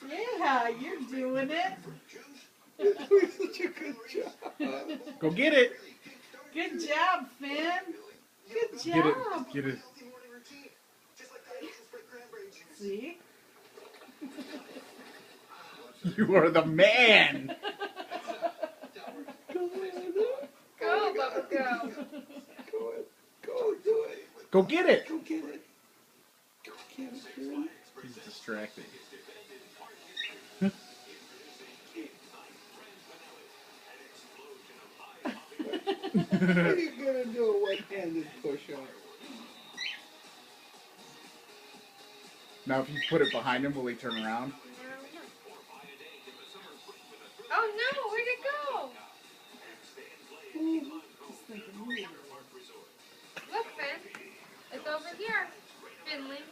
Yeah, you're doing it. You're doing such a good job. Go get it. Good job, Finn. Good job. Get it. Get it. See? You are the man. Go, Bubba, go. Go, do it. Go get it. Go get it. Go get it, Finn. He's distracted. How are you gonna do a one-handed push-up? Now, if you put it behind him, will he turn around? Oh no, where'd it go? Look, Finn. It's over here. Finley.